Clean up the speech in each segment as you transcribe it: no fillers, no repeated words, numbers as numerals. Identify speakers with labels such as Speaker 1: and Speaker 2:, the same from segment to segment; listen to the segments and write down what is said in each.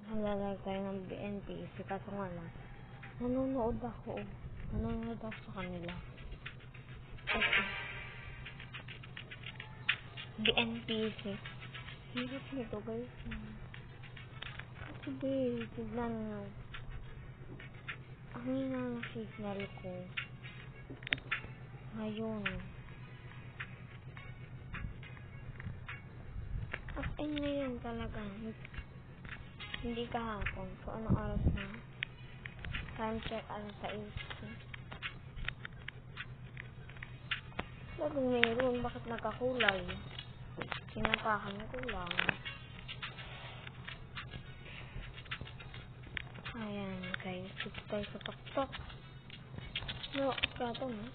Speaker 1: Naglalagay tayo ng BNPC kaso nga lang nanonood ako sa kanila kasi BNPC hirap nito guys kasi tignan nyo ang hina ng signal ko ngayon as in ngayon talaga hindi kahapon so anong oras na time check sa 8 sabi mayroon bakit nagkakulay pinapakan ko lang ayan guys dito tayo sa tuktok no kato no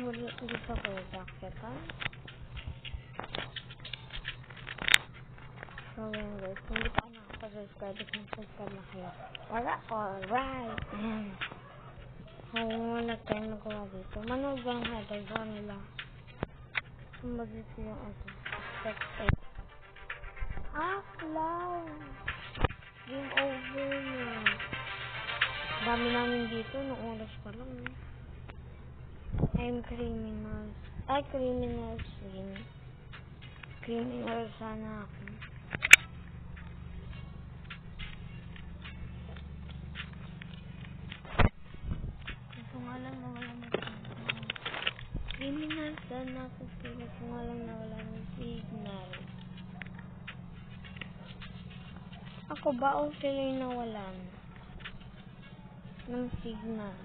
Speaker 1: muli dito sa bakit ha so yan guys kung di pa nakapag-subscribe subscribe na kayo alright wala tayong nagawa dito manood ba ng header ba nila sumagit yung expect wow game over na dami namin dito nung oras pa lang I'm criminals criminals din criminal sana ako kaso nga lang nawala ng signal criminal sana ako kaso nga lang nawala ng signal ako ba o sila yung nawalan ng signal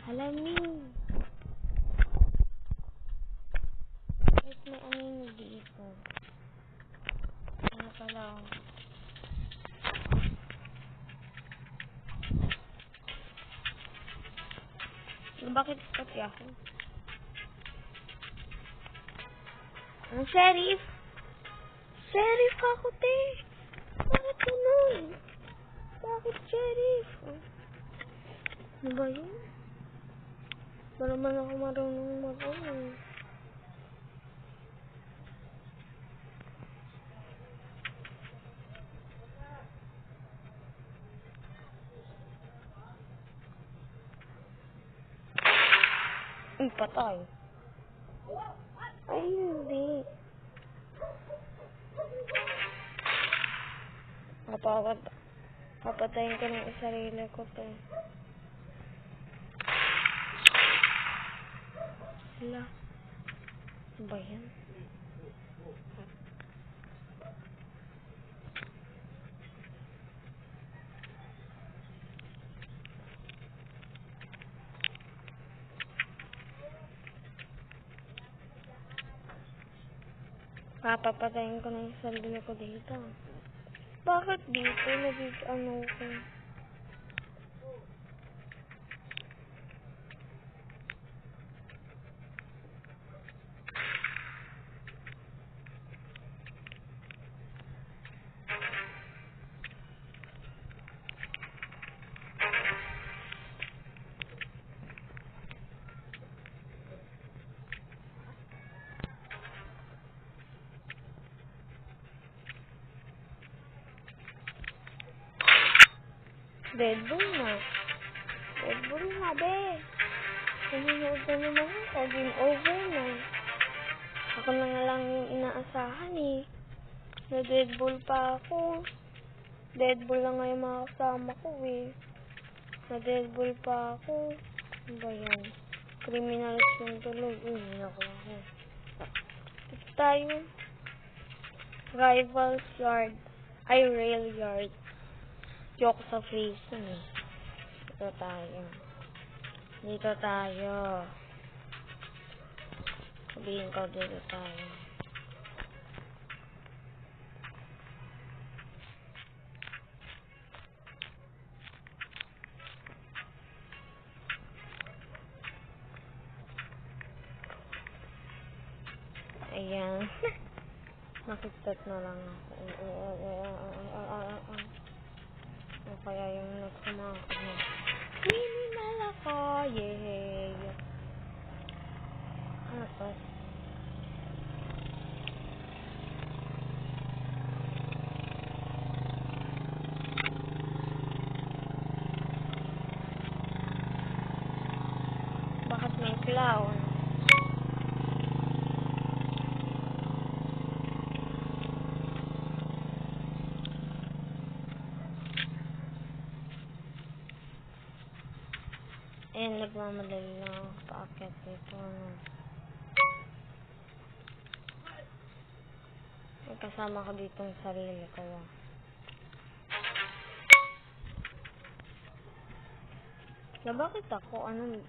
Speaker 1: alamin kahit may ano dito ano pala bakit pati ako ang sheriff ako te bakit ganun bakit sheriff ano ba yun ba naman ako marunong patay ay hindi papatayin ko ng sarili ko to hala ano ba yan papatayin ko na yung sarili ko dito bakit dito ano ko Dead Bull na be sumunood na naman ako game over na ako na nga lang yung inaasahan na Dead Bull pa ako Dead Bull lang nga yung mga kasama ko na Dead Bull pa ako ano ba yan criminals yung tulog naku ako dito tayo rivals yard rail yard joke sa face dito tayo sabihin ko dito tayo ayan nakistat na lang ako o kaya yung nagsumakot criminal ako yay ano to Ayan, nagmamadali na ako paakyat dito. Ano. May kasama ko ditong sarili ko. Na bakit ako? Ano?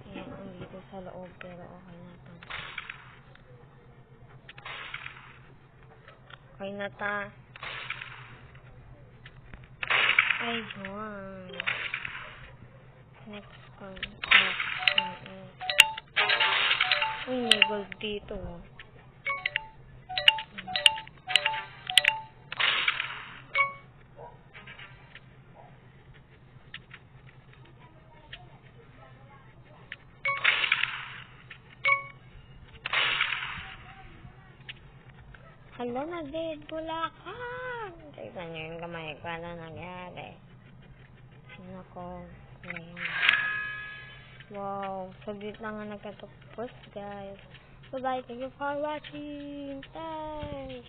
Speaker 1: Ayan, andito sa loob. Pero okay na to. Okay na ta. Ay, Juan. Next one. Uy, may gold dito. Hala na, dead. Bulakan. Tignan nyo yung kamay ko na nangyari. Nako. Ayan. Wow. Saglit lang nga nagkatapos, guys. Bye-bye. Thank you for watching. Bye.